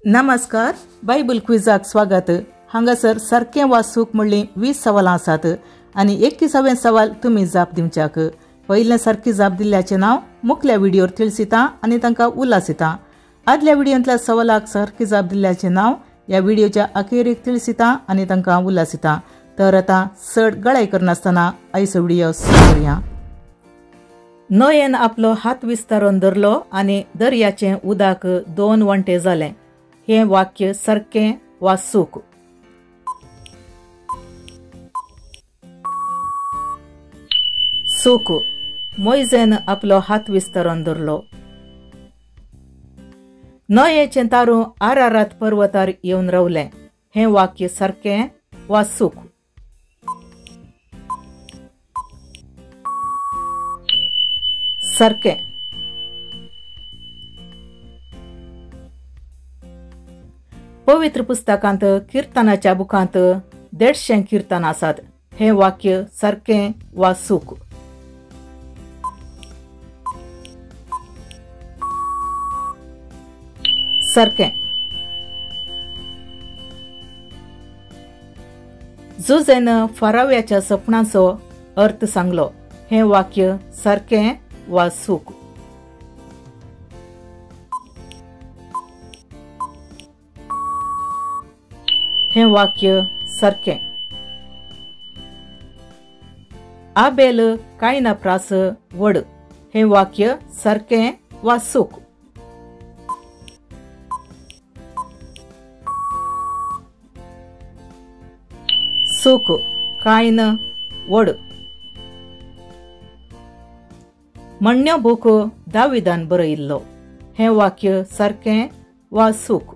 नमस्कार. बायबल क्विजाक स्वागत. हांगासर सारकें वा चूक म्हणली 20 सवालां आसात आनी 21वें सवाल तुमी जाप दिवच्याक. पयलें सारकी जाप दिल्ल्याचें नांव मुखल्या व्हिडिओर तिळसिता आनी तांकां उल्हासिता. आदल्या व्हिडिओंतल्या सवालाक सारकी जाप दिल्ल्याचें नांव ह्या व्हिडिओच्या अखेरेक तिळसिता आनी तांकां उल्हासिता. तर आतां चड गळाय करनासतना आयचो व्हिडिओ सुरू करुया. नोयेन आपलो हात विस्तारून धरलो आनी दर्याचें उदक 2 वंटे जालें. हे वाक्य सारकें वा चूक? चूक. मोइजेन आपलो हात विस्तारून धरलो. नोयेचें तारू आरारात पर्वतार येवन रावलें. हे वाक्य सारकें वा चूक? सारकें. पवित्र पुस्तकांत किर्तनाच्या बुकांत 150 किर्तन आसात. हे वाक्य सारकें वा चूक? सारकें. जुजेन फाराव्याच्या सपनाचो अर्थ सांगलो. हे वाक्य सारकें वा चूक? हे वाक्य सारकें. आबेल कायना प्रास वड. हे वाक्य सारकें वा चूक? चूक. कायन वड. म्हणण्यो बूक दाविदान बरयल्लो. हे वाक्य सारकें वा चूक?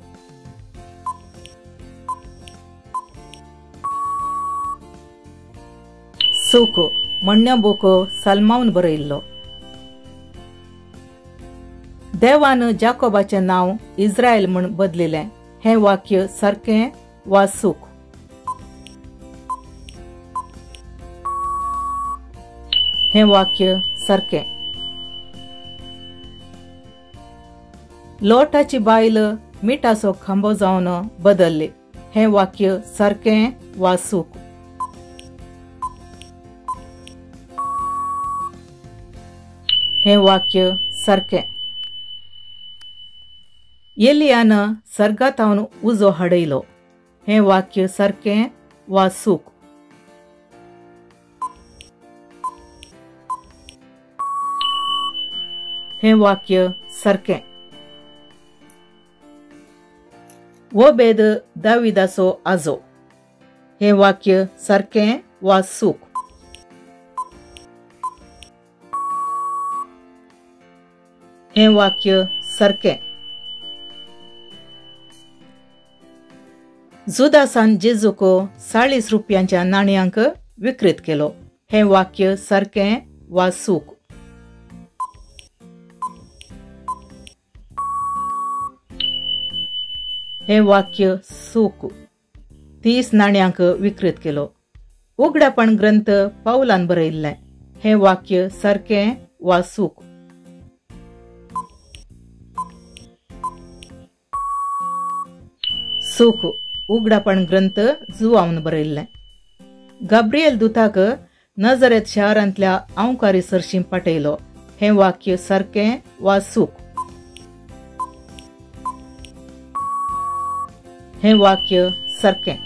चूक. म्हणण्यो बूक सलमावन बरयल्लो. देवान जाकोबाचें नांव इस्रायल म्हूण बदलिलें. हे वाक्य सारकें वा चूक? हे वाक्य सारकें. लोटाची बायल मिठाचो खांबो जावन बदलली. हे वाक्य सारकें वा चूक? हे वाक्य सारकें. एलियान सर्गातावन उजो हाडयलो. हे वाक्य सारकें वा चूक? हे वाक्य सारकें. ओबेद दाविदाचो आजो. हे वाक्य सारकें वा चूक? हे वाक्य सारकें. जुदासान जेजूक 40 रुपयांच्या नाण्यांक विक्रीत केलो. हे वाक्य सारकें वा चूक? हे वाक्य चूक. 30 नाण्यांक विक्रीत केलो. उगडापण ग्रंथ पावलान बरयल्लें. हे वाक्य सारकें वा चूक? चूक. उगडापण ग्रंथ जुवावन बरयल्लें. गाब्रिएल दुताक नजरेत शारांतल्या आंवकारी सर्शीं पाठयलो. हे वाक्य सारकें वा चूक? हे वाक्य सारकें.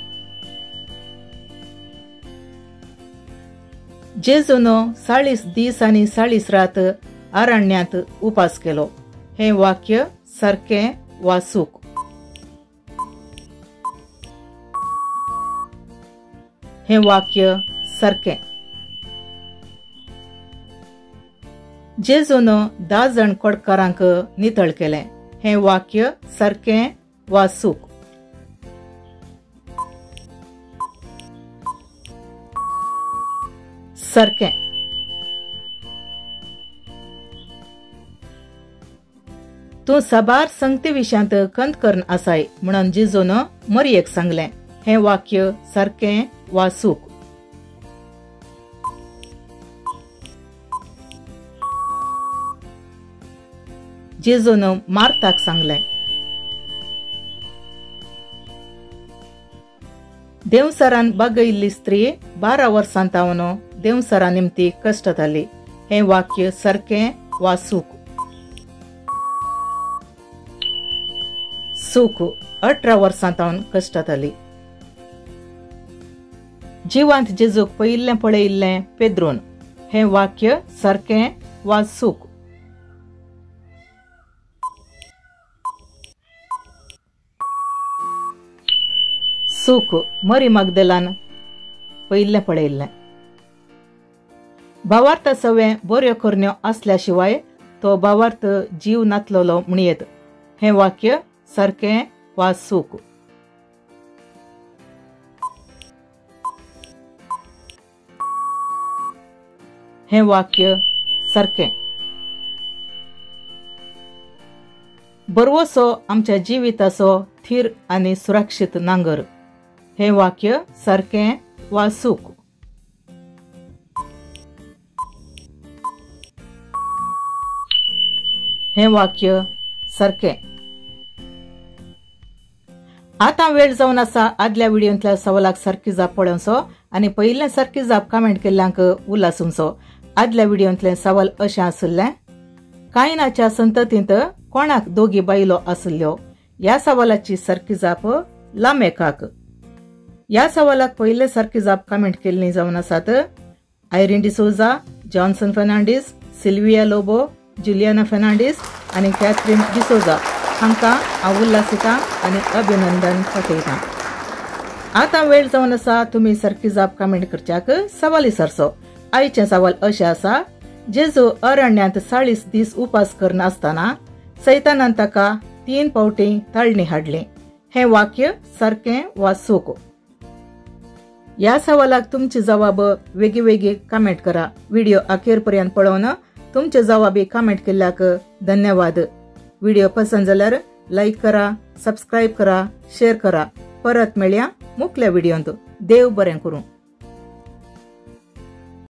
जेजून 40 दीस आनी 40 रात अरण्यात उपास केलो. हे वाक्य सारकें वा चूक? हे वाक्य सारकें. जेजून 10 जण कोडकारांक नितळ केलें. हे वाक्य सारकें वा चूक? सारकें. तूं साबार संगती विशांत कंत करन आसाय म्हणून जेजून मरियेक सांगलें. हे वाक्य सारकें वा चूक? जेजून मार्ताक सांगलें. देवसरान बागयल्ली स्त्री 12 वर्सांतावन देवसरा निमती कश्ट जाली. हे वाक्य सारकें वा चूक? चूक. 18 वर्सांतावन कश्ट जाली. जिवांत जेजूक पयिल्लें पळयिल्लें पेद्रोन. हे वाक्य सारकें वा चूक? चूक. मरी मगदलान पयिल्लें पळयिल्लें. भावार्थ सवें बऱ्यो करण्यो असल्या शिवाय तो भावार्थ जीव नातलोलो म्हणयेत. हे वाक्य सारकें वा चूक? हे वाक्य सारकें. बरवसो आमच्या जिविताचो थीर आनी सुरक्षीत नांगर. हे वाक्य सारकें वा चूक? हे वाक्य सारकें. आता वेळ जावन आसा आदल्या व्हिडिओंतल्या सवालाक सारकी जाप पळोवचो आनी पयिल्लें सारकी जाप कमेंट केल्ल्यांक उल्हासूंचो. आदल्या व्हिडिओंतलें सवाल अशें आशिल्लें: कायनाच्या संततींत कोणाक दोगी बायलो आशिल्ल्यो? ह्या सवालाची सारकी जाप लामेकाक. ह्या सवालाक पयिल्ले सारकी जाप कमेंट केल्ली जावन आसात Irene D'Souza, Johnson Fernandes, Sylvia Lobo, Juliana Fernandes आनी कॅथरीन डिसोजा. हांकां हांव उल्हासिता आनी अभिनंदन पाठयतां. आतां वेळ जावन आसा तुमी सारकी जाप कमेंट करच्याक सवाल विचारचो. आयचें सवाल अशें आसा: जेजू अरण्यांत 40 दीस उपास करनासतना सैतानान ताका 3 फावटी ताळणी हाडली. हे वाक्य सारकें वा चूक? ह्या सवालाक तुमचे जवाब वेगळी कमेंट करा. व्हिडिओ अखेरपर्यंत पळोवन तुमचे जवाबी कमेंट केल्ल्याक धन्यवाद. व्हिडिओ पसंत जाल्यार लाईक करा, सबस्क्राईब करा, शेअर करा. परत मेळया मुखल्या व्हिडिओंत. देव बरें करूं.